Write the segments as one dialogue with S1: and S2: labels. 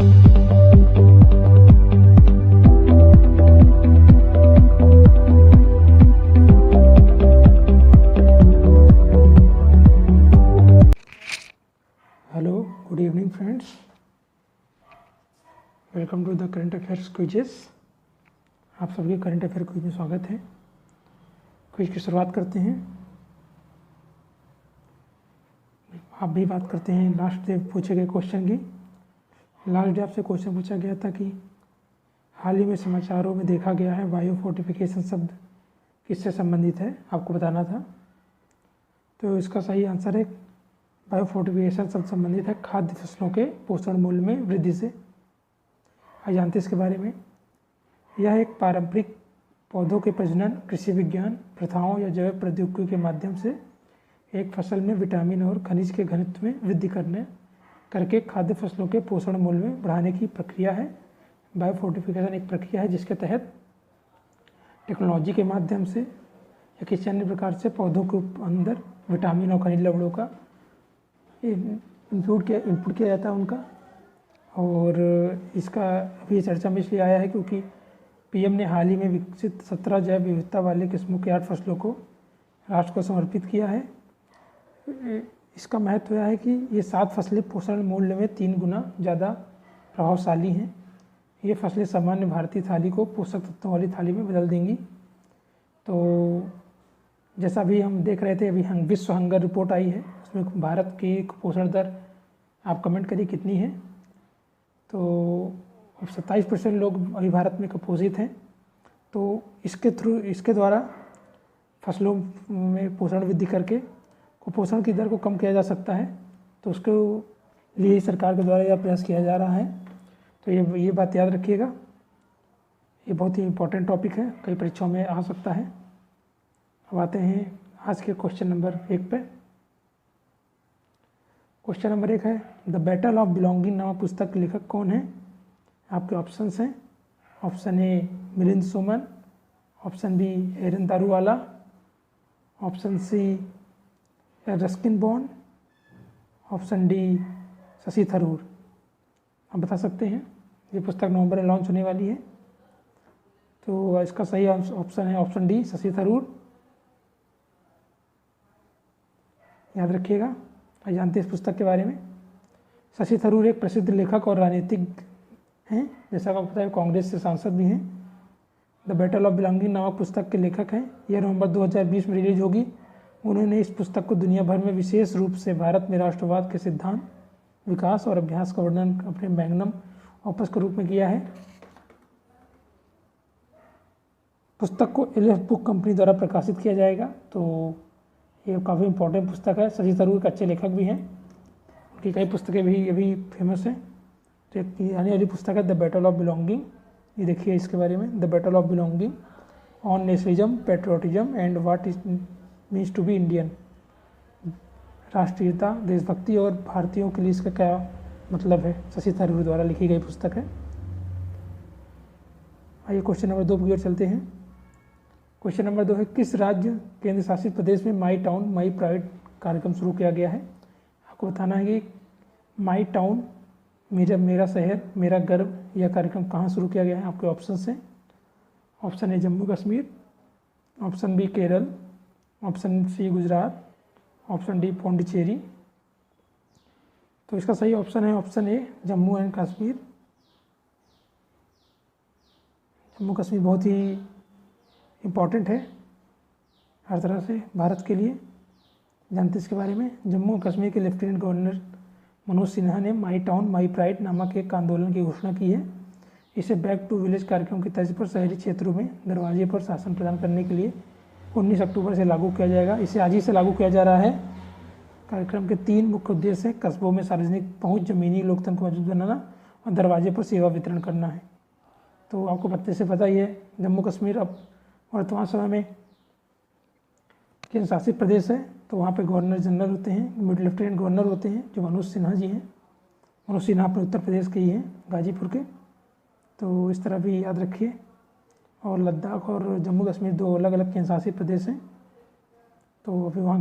S1: Hello, good evening friends. Welcome to the current affairs quizzes. आप सभी current affair quiz में स्वागत है। क्विज की शुरुआत करते हैं। आप भी बात करते हैं लास्ट डे पूछे गए क्वेश्चन की। लास्ट डे आपसे क्वेश्चन पूछा गया था कि हाल ही में समाचारों में देखा गया है बायो फोर्टिफिकेशन शब्द किससे संबंधित है, आपको बताना था। तो इसका सही आंसर है बायो फोर्टिफिकेशन शब्द संबंधित है खाद्य फसलों के पोषण मूल्य में वृद्धि से। आज जानते इसके बारे में। यह एक पारंपरिक पौधों के प्रजनन, कृषि विज्ञान प्रथाओं या जैव प्रौद्योगिकी के माध्यम से एक फसल में विटामिन और खनिज के घनत्व में वृद्धि करके खाद्य फसलों के पोषण मूल्य में बढ़ाने की प्रक्रिया है। बायो फोर्टिफिकेशन एक प्रक्रिया है जिसके तहत टेक्नोलॉजी के माध्यम से या किसी अन्य प्रकार से पौधों के अंदर विटामिन और खनिज लवणों का इनपुट किया जाता है उनका। और इसका अभी चर्चा में इसलिए आया है क्योंकि पीएम ने हाल ही में विकसित 17 जैव विविधता वाले किस्मों के 8 फसलों को राष्ट्र को समर्पित किया है। इसका महत्व यह है कि ये 7 फसलें पोषण मूल्य में 3 गुना ज़्यादा प्रभावशाली हैं। ये फसलें सामान्य भारतीय थाली को पोषक तत्वों वाली थाली में बदल देंगी। तो जैसा भी हम देख रहे थे, अभी विश्व हंगर रिपोर्ट आई है, उसमें भारत की कुपोषण दर आप कमेंट करिए कितनी है। तो 27% लोग अभी भारत में कुपोषित हैं। तो इसके द्वारा फसलों में पोषण वृद्धि करके कुपोषण की दर को कम किया जा सकता है। तो उसके लिए सरकार के द्वारा यह प्रयास किया जा रहा है। तो ये बात याद रखिएगा, ये बहुत ही इम्पोर्टेंट टॉपिक है, कई परीक्षाओं में आ सकता है। अब आते हैं आज के क्वेश्चन नंबर 1 पे। क्वेश्चन नंबर 1 है, द बैटल ऑफ बिलोंगिंग नामक पुस्तक के लेखक कौन है? आपके ऑप्शंस हैं। Option A Milind Soman, option B Aaron Daruwala, option C Ruskin Bond, option D Shashi Tharoor. आप बता सकते हैं। ये पुस्तक नवंबर में लॉन्च होने वाली है। तो इसका सही ऑप्शन है ऑप्शन डी शशि थरूर। याद रखिएगा। आज जानते हैं इस पुस्तक के बारे में। शशि थरूर एक प्रसिद्ध लेखक और राजनीतिक हैं, जैसा आपको पता है कांग्रेस से सांसद भी हैं। द बैटल ऑफ बिलोंगिंग नामक पुस्तक के लेखक हैं। यह नवंबर 2020 में रिलीज होगी। उन्होंने इस पुस्तक को दुनिया भर में विशेष रूप से भारत में राष्ट्रवाद के सिद्धांत, विकास और अभ्यास का वर्णन अपने मैग्नम ऑपस के रूप में किया है। पुस्तक को एलिफ बुक कंपनी द्वारा प्रकाशित किया जाएगा। तो ये काफ़ी इंपॉर्टेंट पुस्तक है। शशि थरूर एक अच्छे लेखक भी हैं, उनकी कई पुस्तकें भी अभी फेमस हैं। तो आने वाली पुस्तक है द बैटल ऑफ बिलोंगिंग। ये देखिए इसके बारे में, the battle of belonging on nationalism, patriotism and what is means to be Indian. राष्ट्रीयता, देशभक्ति और भारतीयों के लिए इसका क्या मतलब है, शशि थरूर द्वारा लिखी गई पुस्तक है। आइए क्वेश्चन नंबर 2 की ओर चलते हैं। क्वेश्चन नंबर 2 है, किस राज्य केंद्र शासित प्रदेश में माई टाउन माई प्राइड कार्यक्रम शुरू किया गया है? आपको बताना है कि माई टाउन मेरा शहर मेरा गर्व यह कार्यक्रम कहाँ शुरू किया गया है। आपके ऑप्शन हैं। Option A Jammu Kashmir, option B Kerala, option C Gujarat, option D Pondicherry. तो इसका सही ऑप्शन है option A Jammu and Kashmir. Jammu Kashmir बहुत ही इम्पॉर्टेंट है हर तरह से भारत के लिए। जानते इसके बारे में। जम्मू कश्मीर के लेफ्टिनेंट गवर्नर मनोज सिन्हा ने माई टाउन माई प्राइड नामक एक आंदोलन की घोषणा की है। इसे बैक टू विलेज कार्यक्रम की तर्ज पर शहरी क्षेत्रों में दरवाजे पर शासन प्रदान करने के लिए 19 अक्टूबर से लागू किया जाएगा। इसे आज ही से लागू किया जा रहा है। कार्यक्रम के 3 मुख्य उद्देश्य हैं, कस्बों में सार्वजनिक पहुँच, ज़मीनी लोकतंत्र को मजबूत बनाना और दरवाजे पर सेवा वितरण करना है। तो आपको पत्ते से पता ही है, जम्मू कश्मीर अब वर्तमान समय में केंद्र शासित प्रदेश है। तो वहाँ पे गवर्नर जनरल होते हैं, लेफ्टिनेंट गवर्नर होते हैं, जो मनोज सिन्हा जी हैं। मनोज सिन्हा अपने उत्तर प्रदेश के ही हैं, गाजीपुर के। तो इस तरह भी याद रखिए। और लद्दाख और जम्मू कश्मीर 2 अलग अलग केंद्र शासित प्रदेश हैं। तो अभी वहाँ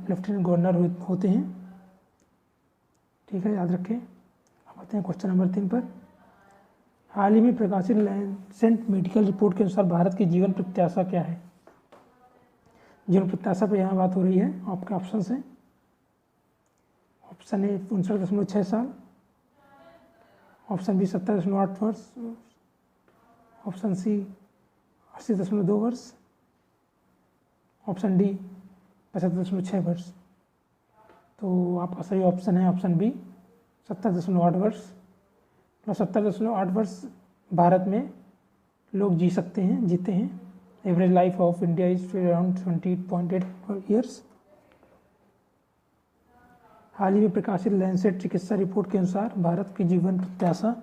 S1: लेफ्टिनेंट गवर्नर होते हैं। ठीक है, याद रखें। अब आते हैं क्वेश्चन नंबर 3 पर। हाल ही में प्रकाशित लैंसेट मेडिकल रिपोर्ट के अनुसार भारत की जीवन प्रत्याशा क्या है? जीवन प्रत्याशा पर यहाँ बात हो रही है। आपके ऑप्शन हैं, ऑप्शन ए 59.6 साल, ऑप्शन बी 70.8 वर्ष, ऑप्शन सी 80.2 वर्ष, ऑप्शन डी 75.6 वर्ष। तो आपका सही ऑप्शन है ऑप्शन बी 70.8 वर्ष। 70.8 वर्ष भारत में लोग जीते हैं। Average life of India is around 20.8 years. हाल ही में प्रकाशित लैंसेट चिकित्सा रिपोर्ट के अनुसार भारत की जीवन प्रत्याशा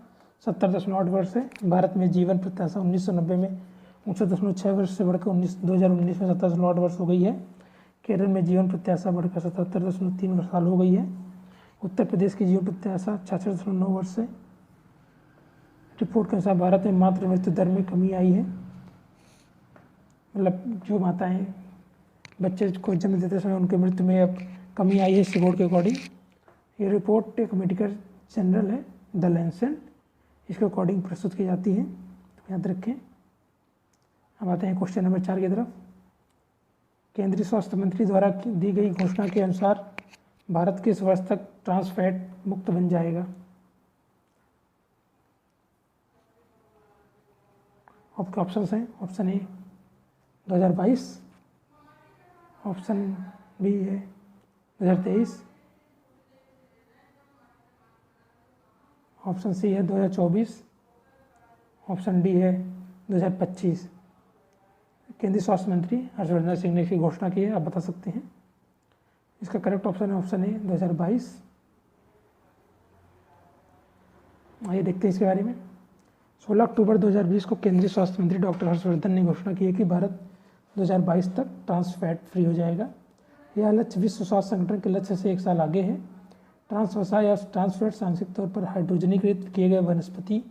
S1: 70.8 वर्ष है। भारत में जीवन प्रत्याशा 1990 में 59.6 वर्ष से बढ़कर 2019 में 70.8 वर्ष हो गई है। केरल में जीवन प्रत्याशा बढ़कर 77.3 साल हो गई है। उत्तर प्रदेश की जीवन प्रत्याशा 66.9 वर्ष है। रिपोर्ट के अनुसार भारत में मातृ मृत्यु दर में कमी आई है, मतलब जो माताएं बच्चे को जन्म देते समय उनकी मृत्यु में अब कमी आई है इस रिपोर्ट के अकॉर्डिंग। ये रिपोर्ट एक मेडिकल जर्नल है द लैंसेट, इसके अकॉर्डिंग प्रस्तुत की जाती है, तो याद रखें। अब आते हैं क्वेश्चन नंबर 4 की तरफ। केंद्रीय स्वास्थ्य मंत्री द्वारा दी गई घोषणा के अनुसार भारत किस वर्ष तक ट्रांस फैट मुक्त बन जाएगा? आपके ऑप्शन हैं, ऑप्शन ए 2022, ऑप्शन बी है 2023, ऑप्शन सी है 2024, ऑप्शन डी है 2025। केंद्रीय स्वास्थ्य मंत्री हर्षवर्धन सिंह ने इसकी घोषणा की है, आप बता सकते हैं। इसका करेक्ट ऑप्शन है ऑप्शन ए 2022। आइए देखते हैं इसके बारे में। 16 अक्टूबर 2020 को केंद्रीय स्वास्थ्य मंत्री डॉक्टर हर्षवर्धन ने घोषणा की है कि भारत 2022 तक ट्रांस फैट फ्री हो जाएगा। यह लक्ष्य विश्व स्वास्थ्य संगठन के लक्ष्य से 1 साल आगे है। ट्रांस वसा या ट्रांस फैट आंशिक तौर पर हाइड्रोजनीकृत किए गए वनस्पति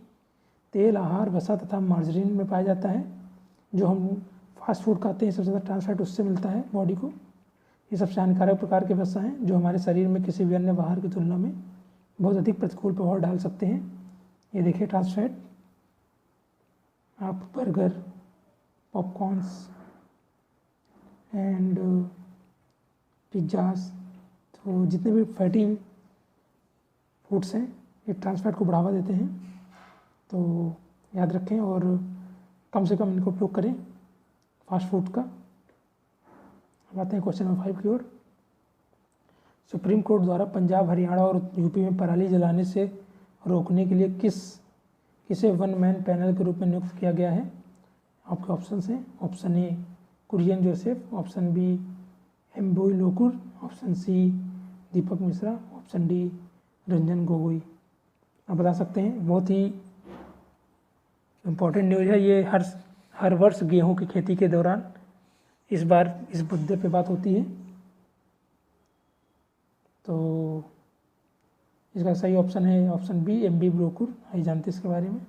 S1: तेल, आहार, वसा तथा मार्जरीन में पाया जाता है। जो हम फास्ट फूड खाते हैं सबसे ज़्यादा ट्रांस फैट उससे मिलता है बॉडी को। ये सबसे हानिकारक प्रकार के वसा हैं जो हमारे शरीर में किसी भी अन्य आहार की तुलना में बहुत अधिक प्रतिकूल प्रभाव डाल सकते हैं। ये देखिए ट्रांस फैट, आप बर्गर, पॉपकॉर्न्स एंड पिज्ज़ास, तो जितने भी फैटी फूड्स हैं ये ट्रांस फैट को बढ़ावा देते हैं, तो याद रखें और कम से कम इनको उपयोग करें फास्ट फूड का। अब आते हैं क्वेश्चन नंबर 5 की ओर। सुप्रीम कोर्ट द्वारा पंजाब, हरियाणा और यूपी में पराली जलाने से रोकने के लिए किसे वन मैन पैनल के रूप में नियुक्त किया गया है? आपके ऑप्शन हैं, option A Kurian Joseph, option B एम्बोई Lokur, option C Deepak Mishra, option D Ranjan Gogoi. आप बता सकते हैं। बहुत ही इम्पोर्टेंट न्यूज़ है ये। हर वर्ष गेहूं की खेती के दौरान इस बार इस मुद्दे पे बात होती है, तो इसका सही ऑप्शन है ऑप्शन बी एम्बी लोकुर। आइए जानते हैं इसके बारे में।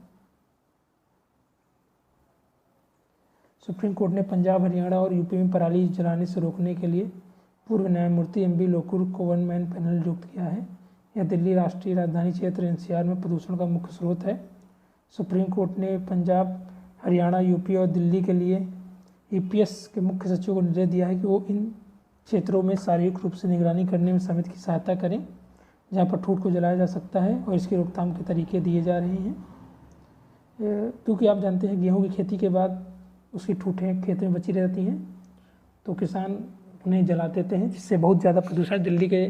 S1: सुप्रीम कोर्ट ने पंजाब, हरियाणा और यूपी में पराली जलाने से रोकने के लिए पूर्व न्यायमूर्ति एम्बी लोकुर को वन मैन पैनल नियुक्त किया है। यह दिल्ली राष्ट्रीय राजधानी क्षेत्र एनसीआर में प्रदूषण का मुख्य स्रोत है। सुप्रीम कोर्ट ने पंजाब, हरियाणा, यूपी और दिल्ली के लिए ईपीएस के मुख्य सचिव को निर्देश दिया है कि वो इन क्षेत्रों में शारीरिक रूप से निगरानी करने में समिति की सहायता करें जहाँ पर ठूठ को जलाया जा सकता है और इसकी रोकथाम के तरीके दिए जा रहे हैं। क्योंकि आप जानते हैं गेहूँ की खेती के बाद उसकी ठूठें खेत में बची रहती हैं, तो किसान उन्हें जला देते हैं, जिससे बहुत ज़्यादा प्रदूषण दिल्ली के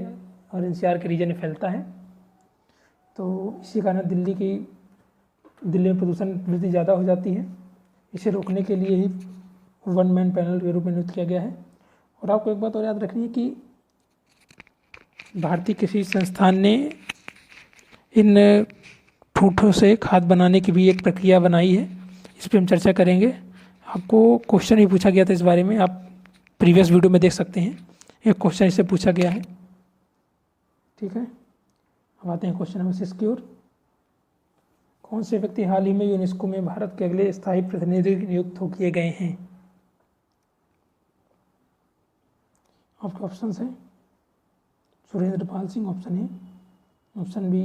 S1: और एनसीआर के रीजन में फैलता है। तो इसी कारण दिल्ली में प्रदूषण वृद्धि ज़्यादा हो जाती है। इसे रोकने के लिए ही वन मैन पैनल के रूप में नियुक्त किया गया है। और आपको एक बात और याद रखनी है कि भारतीय कृषि संस्थान ने इन ठूठों से खाद बनाने की भी एक प्रक्रिया बनाई है, इस पर हम चर्चा करेंगे। आपको क्वेश्चन भी पूछा गया था इस बारे में, आप प्रीवियस वीडियो में देख सकते हैं, एक क्वेश्चन इससे पूछा गया है। ठीक है, अब आते हैं क्वेश्चन नंबर 6 की ओर। कौन से व्यक्ति हाल ही में यूनेस्को में भारत के अगले स्थायी प्रतिनिधि नियुक्त हो किए गए हैं? आपके ऑप्शन हैं Surendra Pal Singh, option A, option B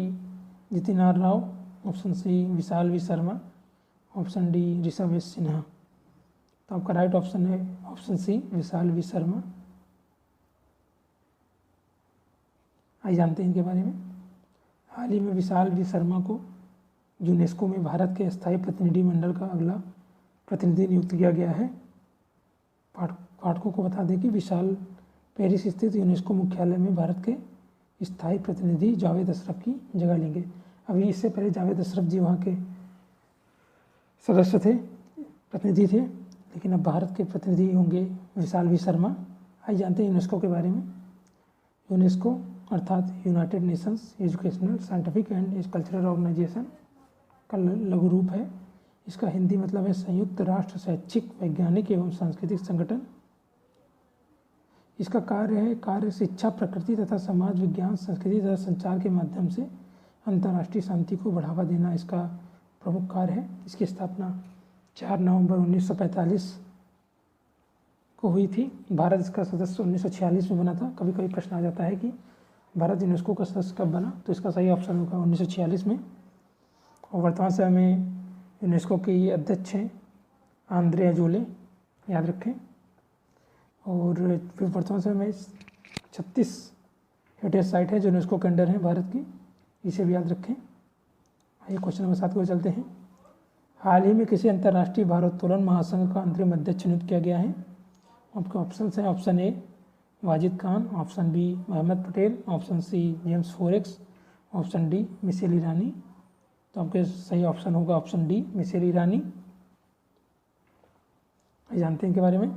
S1: Jitin R Rao, option C Vishal V Sharma, option D Rishabh S Sinha. तो आपका राइट ऑप्शन है option C Vishal V Sharma. आइए जानते हैं इनके बारे में। हाल ही में विशाल वी शर्मा को यूनेस्को में भारत के स्थायी प्रतिनिधिमंडल का अगला प्रतिनिधि नियुक्त किया गया है। पाठकों को बता दें कि विशाल पेरिस स्थित यूनेस्को मुख्यालय में भारत के स्थायी प्रतिनिधि जावेद अशरफ की जगह लेंगे। अभी इससे पहले जावेद अशरफ जी वहाँ के सदस्य थे, प्रतिनिधि थे, लेकिन अब भारत के प्रतिनिधि होंगे विशाल वी शर्मा। आइए जानते हैं यूनेस्को के बारे में। यूनेस्को अर्थात United Nations educational scientific and cultural organisation का लघु रूप है। इसका हिंदी मतलब है संयुक्त राष्ट्र शैक्षिक वैज्ञानिक एवं सांस्कृतिक संगठन। इसका कार्य शिक्षा, प्रकृति तथा समाज विज्ञान, संस्कृति तथा संचार के माध्यम से अंतर्राष्ट्रीय शांति को बढ़ावा देना इसका प्रमुख कार्य है। इसकी स्थापना 4 नवंबर 1945 को हुई थी। भारत इसका सदस्य 1946 में बना था। कभी कभी प्रश्न आ जाता है कि भारत यूनेस्को का सदस्य कब बना, तो इसका सही ऑप्शन होगा 1946 में। और वर्तमान समय में यूनेस्को के अध्यक्ष हैं आंद्रे अजोले, याद रखें। और फिर वर्तमान समय में 36 हेरिटेज साइट है जो यूनेस्को के अंडर है भारत की, इसे भी याद रखें। आइए क्वेश्चन नंबर 7 को चलते हैं। हाल ही में किसी अंतर्राष्ट्रीय भारोत्तोलन महासंघ का अंतरिम अध्यक्ष नियुक्त किया गया है। आपके ऑप्शन हैं option A Wajid Khan, option B Ahmed Patel, option C James Forex, option D Michelle Irani. तो आपके सही ऑप्शन होगा ऑप्शन डी मिशेल ईरानी। जानते हैं इनके बारे में।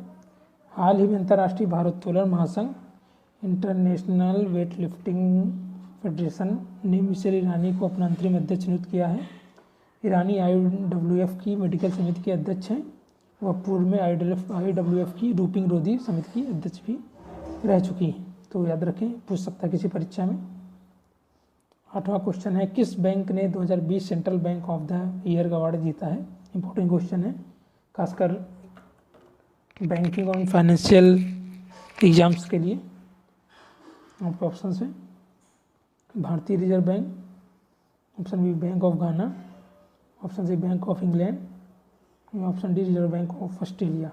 S1: हाल ही में अंतर्राष्ट्रीय भारोत्तोलन महासंघ इंटरनेशनल वेट लिफ्टिंग फेडरेशन ने मिशेल ईरानी को अपना अंतरिम अध्यक्ष नियुक्त किया है। ईरानी IWF की मेडिकल समिति के अध्यक्ष हैं। वह पूर्व में IWF की डोपिंग रोधी समिति की अध्यक्ष भी रह चुकी हैं। तो याद रखें, पूछ सकता है किसी परीक्षा में। 8वां क्वेश्चन है, किस बैंक ने 2020 central bank of the year का अवार्ड जीता है। इंपॉर्टेंट क्वेश्चन है, खासकर बैंकिंग और फाइनेंशियल एग्जाम्स के लिए। आपके ऑप्शन है भारतीय reserve bank, option B bank of Ghana, option C bank of England, option D reserve bank of Australia.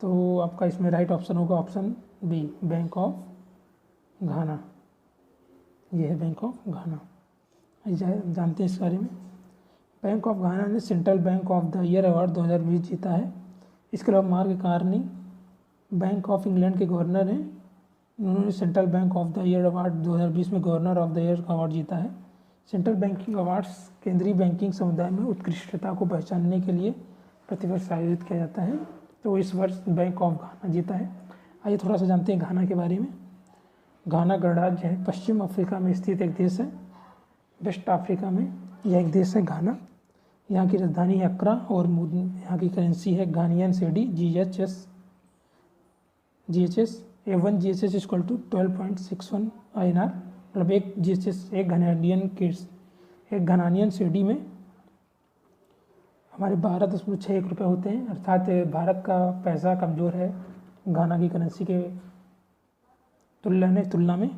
S1: तो आपका इसमें राइट ऑप्शन होगा option B bank of Ghana. ये है बैंक ऑफ घाना। जानते हैं इस बारे में। बैंक ऑफ घाना ने central bank of the year award 2020 जीता है। इसके अलावा mark Carney bank of England के गवर्नर हैं। उन्होंने central bank of the year award 2020 में गवर्नर ऑफ द ईयर का अवार्ड जीता है। सेंट्रल बैंकिंग अवार्ड्स केंद्रीय बैंकिंग समुदाय में उत्कृष्टता को पहचानने के लिए प्रतिवर्ष आयोजित किया जाता है। तो इस वर्ष बैंक ऑफ घाना जीता है। आइए थोड़ा सा जानते हैं घाना के बारे में। घाना गणराज्य है, पश्चिम अफ्रीका में स्थित एक देश है। वेस्ट अफ्रीका में यह एक देश है घाना। यहाँ की राजधानी है अक्रा और यहाँ की करेंसी है Ghanaian cedi GHS। A1 GHS equal to 12.61 INR। मतलब एक GHS एक घनानियन सेडी में हमारे 12.61 रुपये होते हैं। अर्थात भारत का पैसा कमज़ोर है घाना की करेंसी के तुलना में।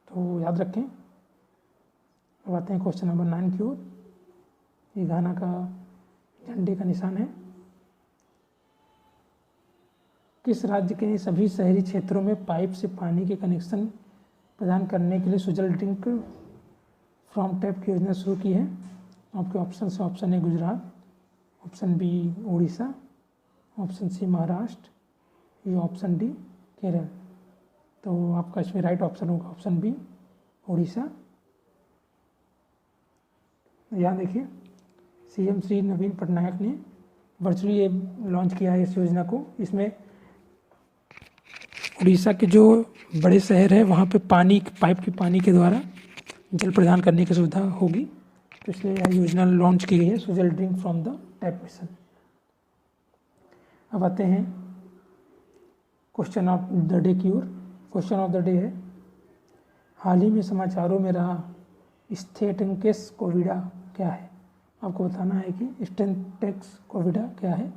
S1: तो याद रखें। अब आते हैं क्वेश्चन नंबर 9 की ओर। ये घाना का झंडे का निशान है। किस राज्य के सभी शहरी क्षेत्रों में पाइप से पानी के कनेक्शन प्रदान करने के लिए सुजल ड्रिंक फ्रॉम टैप की योजना शुरू की है। आपके ऑप्शन से option A Gujarat, option B Orissa, option C Maharashtra, ये ऑप्शन डी केरल। तो आपका इसमें राइट ऑप्शन होगा ऑप्शन बी उड़ीसा। यहाँ देखिए, CM श्री नवीन पटनायक ने वर्चुअली लॉन्च किया है इस योजना को। इसमें उड़ीसा के जो बड़े शहर है वहाँ पे पाइप की पानी के द्वारा जल प्रदान करने की सुविधा होगी। तो इसलिए यह योजना लॉन्च की गई है, Sujal drink from the tap mission. अब आते हैं क्वेश्चन ऑफ द डे की ओर। क्वेश्चन ऑफ द डे है, हाल ही में समाचारों में रहा स्टेटेंकेस कोविडा क्या है। आपको बताना है कि स्टेटेंकेस कोविडा क्या है।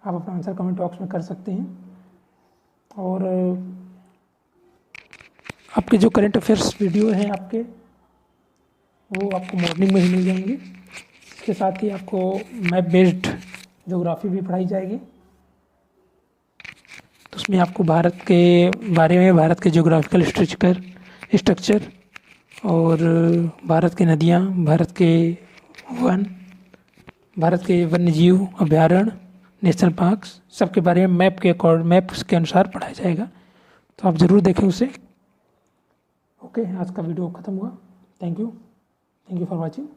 S1: आप अपना आंसर कमेंट बॉक्स में कर सकते हैं। और आपके जो करंट अफेयर्स वीडियो हैं आपके वो आपको मॉर्निंग में ही मिल जाएंगे। इसके साथ ही आपको मैप बेस्ड ज्योग्राफी भी पढ़ाई जाएगी। तो उसमें आपको भारत के बारे में, भारत के ज्योग्राफिकल स्ट्रक्चर और भारत की नदियाँ, भारत के वन्य जीव अभ्यारण्य, नेशनल पार्क्स, सबके बारे में मैप्स के अनुसार पढ़ाया जाएगा। तो आप ज़रूर देखें उसे। ओके, आज का वीडियो ख़त्म हुआ। Thank you for watching.